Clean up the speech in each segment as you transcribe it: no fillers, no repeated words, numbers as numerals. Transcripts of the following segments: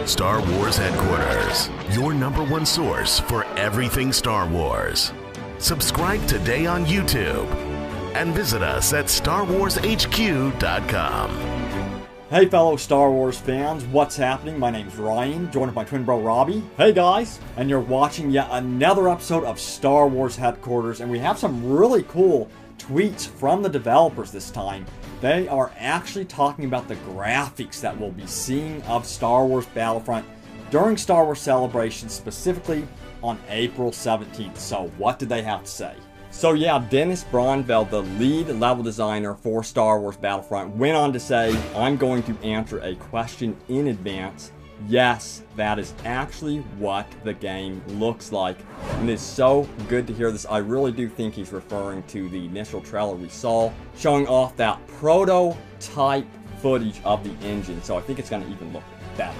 Star Wars Headquarters, your #1 source for everything Star Wars. Subscribe today on YouTube and visit us at StarWarsHQ.com. Hey fellow Star Wars fans, what's happening? My name's Ryan, joined with my twin bro Robbie. Hey guys! And you're watching yet another episode of Star Wars Headquarters, and we have some really cool tweets from the developers this time. They are actually talking about the graphics that we'll be seeing of Star Wars Battlefront during Star Wars Celebration, specifically on April 17th. So what did they have to say? So yeah, Dennis Bronfeld, the lead level designer for Star Wars Battlefront, went on to say, I'm going to answer a question in advance. Yes, that is actually what the game looks like. And it's so good to hear this. I really do think he's referring to the initial trailer we saw, showing off that prototype footage of the engine. So I think it's going to even look better.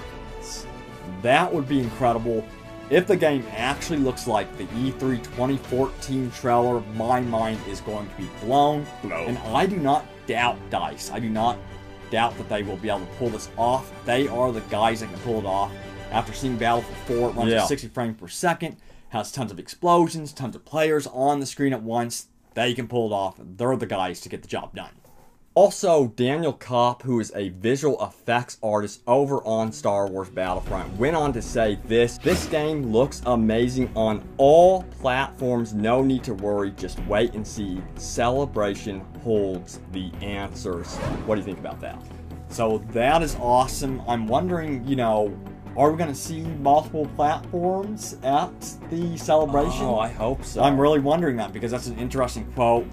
That would be incredible. If the game actually looks like the E3 2014 trailer, my mind is going to be blown. And I do not doubt DICE. I do not doubt that they will be able to pull this off. They are the guys that can pull it off. After seeing Battlefield 4, it runs at 60 frames per second, has tons of explosions, tons of players on the screen at once. They can pull it off. They're the guys to get the job done. Also, Daniel Kopp, who is a visual effects artist over on Star Wars Battlefront, went on to say this game looks amazing on all platforms. No need to worry. Just wait and see. Celebration holds the answers. What do you think about that? So that is awesome. I'm wondering, you know, are we going to see multiple platforms at the celebration? Oh, I hope so. I'm really wondering that because that's an interesting quote.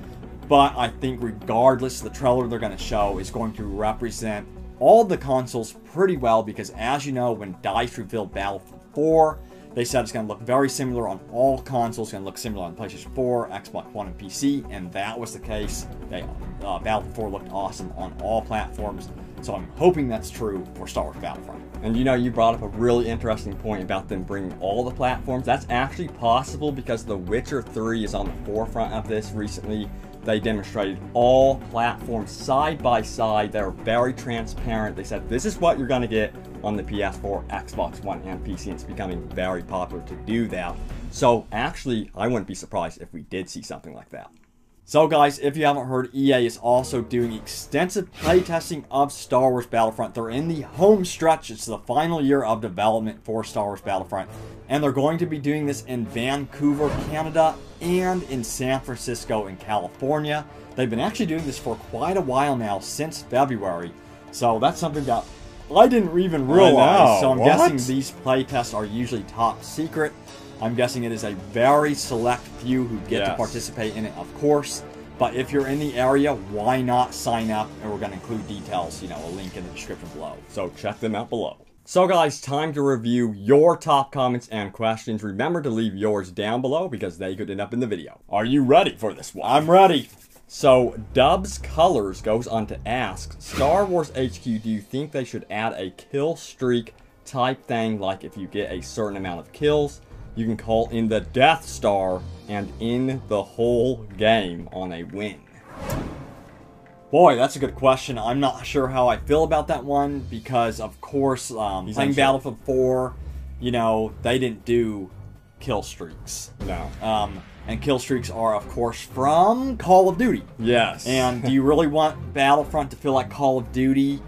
But I think regardless, the trailer they're going to show is going to represent all the consoles pretty well because, as you know, when DICE revealed Battlefield 4, they said it's going to look very similar on all consoles. It's going to look similar on PlayStation 4, Xbox One, and PC, and that was the case. Battlefield 4 looked awesome on all platforms, so I'm hoping that's true for Star Wars Battlefront. And you know, you brought up a really interesting point about them bringing all the platforms. That's actually possible because The Witcher 3 is on the forefront of this recently. They demonstrated all platforms side by side. They were very transparent. They said, this is what you're going to get on the PS4, Xbox One, and PC. And it's becoming very popular to do that. So actually, I wouldn't be surprised if we did see something like that. So guys, if you haven't heard, EA is also doing extensive playtesting of Star Wars Battlefront. They're in the home stretch. It's the final year of development for Star Wars Battlefront. And they're going to be doing this in Vancouver, Canada, and in San Francisco in California. They've been actually doing this for quite a while now, since February. So that's something that I didn't even realize. So I'm guessing these playtests are usually top secret. I'm guessing it is a very select few who get to participate in it, of course. But if you're in the area, why not sign up? And we're going to include details, you know, a link in the description below. So check them out below. So guys, time to review your top comments and questions. Remember to leave yours down below because they could end up in the video. Are you ready for this one? I'm ready. So Dubs Colors goes on to ask, Star Wars HQ, do you think they should add a kill streak type thing, like if you get a certain amount of kills, you can call in the Death Star and end the whole game on a win? Boy, that's a good question. I'm not sure how I feel about that one because, of course, playing Battlefield 4, you know, they didn't do kill streaks. No. And kill streaks are, of course, from Call of Duty. Yes. And do you really want Battlefront to feel like Call of Duty?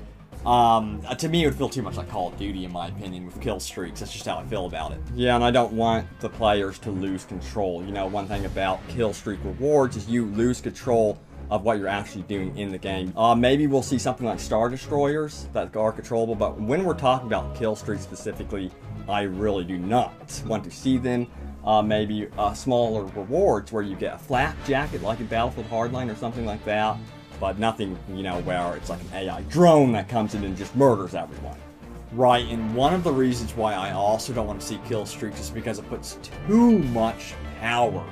To me, it would feel too much like Call of Duty, in my opinion, with kill streaks. That's just how I feel about it. Yeah, and I don't want the players to lose control. You know, one thing about kill streak rewards is you lose control of what you're actually doing in the game. Maybe we'll see something like Star Destroyers that are controllable, but when we're talking about kill streaks specifically, I really do not want to see them. Maybe smaller rewards where you get a flak jacket like in Battlefield Hardline or something like that. But nothing, you know, where it's like an AI drone that comes in and just murders everyone. Right, and one of the reasons why I also don't want to see kill streaks is because it puts too much power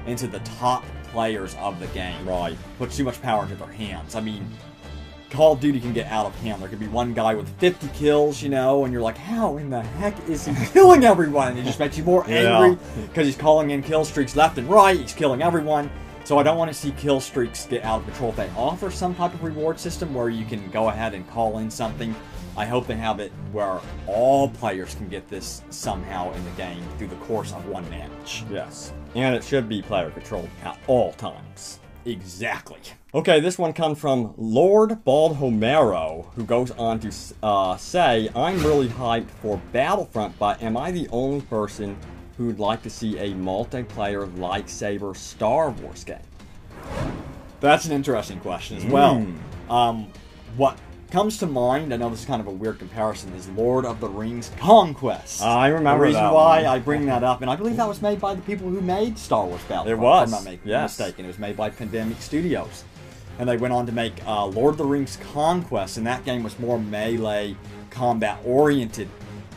into the top players of the game. Right. Puts too much power into their hands. I mean, Call of Duty can get out of hand. There could be one guy with 50 kills, you know, and you're like, how in the heck is he killing everyone? And it just makes you more angry because he's calling in kill streaks left and right. He's killing everyone. So I don't want to see kill streaks get out of control. If they offer some type of reward system where you can go ahead and call in something I hope they have it where all players can get this somehow in the game through the course of one match. Yes. And it should be player controlled at all times. Exactly. Okay, this one comes from Lord Bald Homero, who goes on to say, I'm really hyped for Battlefront, but am I the only person who would like to see a multiplayer lightsaber Star Wars game? That's an interesting question as well. What comes to mind, I know this is kind of a weird comparison, is Lord of the Rings Conquest. I remember the reason that why one. I bring that up, and I believe that was made by the people who made Star Wars Battlefront. It was, if I'm not yes. mistaken. It was made by Pandemic Studios. And they went on to make Lord of the Rings Conquest, and that game was more melee combat oriented.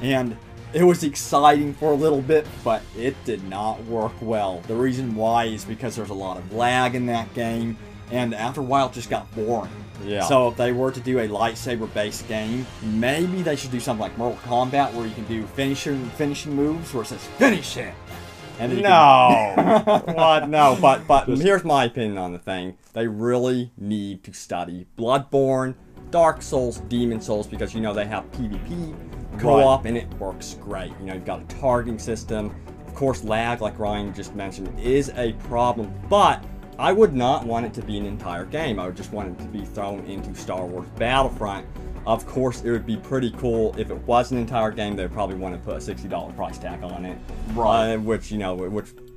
And it was exciting for a little bit, but it did not work well. The reason why is because there's a lot of lag in that game, and after a while it just got boring. Yeah. So if they were to do a lightsaber-based game, maybe they should do something like Mortal Kombat, where you can do finishing moves, where it says "finish him." And No. What? No. But here's my opinion on the thing. They really need to study Bloodborne, Dark Souls, Demon Souls, because you know they have PvP co-op, and it works great. You know, you've got a targeting system. Of course, lag, like Ryan just mentioned, is a problem, but I would not want it to be an entire game. I would just want it to be thrown into Star Wars Battlefront. Of course, it would be pretty cool if it was an entire game. They'd probably want to put a $60 price tag on it, Right. which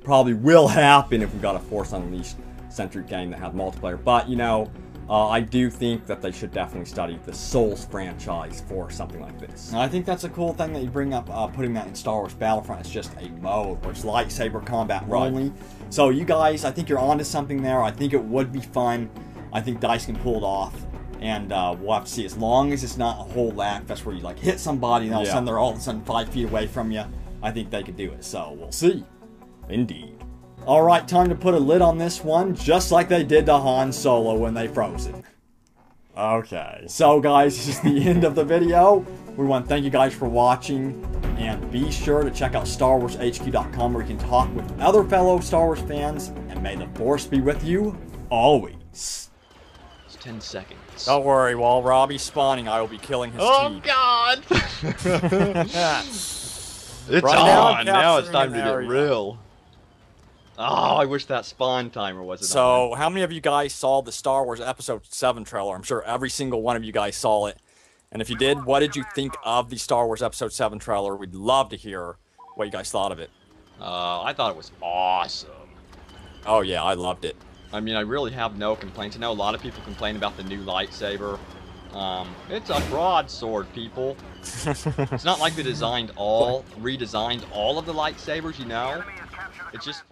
probably will happen if we got a Force Unleashed centric game that had multiplayer. But you know, I do think that they should definitely study the Souls franchise for something like this. And I think that's a cool thing that you bring up, putting that in Star Wars Battlefront. It's just a mode where it's lightsaber combat only. So you guys, I think you're onto something there. I think it would be fun. I think DICE can pull it off. And we'll have to see. As long as it's not a whole lag fest where you like hit somebody and all of a sudden they're all of a sudden 5 feet away from you, I think they could do it. So we'll see. Indeed. Alright, time to put a lid on this one, just like they did to Han Solo when they froze it. Okay. So guys, this is the end of the video. We want to thank you guys for watching, and be sure to check out StarWarsHQ.com, where you can talk with other fellow Star Wars fans, and may the Force be with you always. It's 10 seconds. Don't worry, while Robbie's spawning, I will be killing his team. God! It's Right now, on! Now it's capturing time to an get area. real. Oh, I wish that spawn timer wasn't on. So, how many of you guys saw the Star Wars Episode 7 trailer? I'm sure every single one of you guys saw it. And if you did, what did you think of the Star Wars Episode 7 trailer? We'd love to hear what you guys thought of it. I thought it was awesome. Oh yeah, I loved it. I mean, I really have no complaints. I know a lot of people complain about the new lightsaber. It's a broadsword, people. It's not like they redesigned all of the lightsabers, you know? It's just...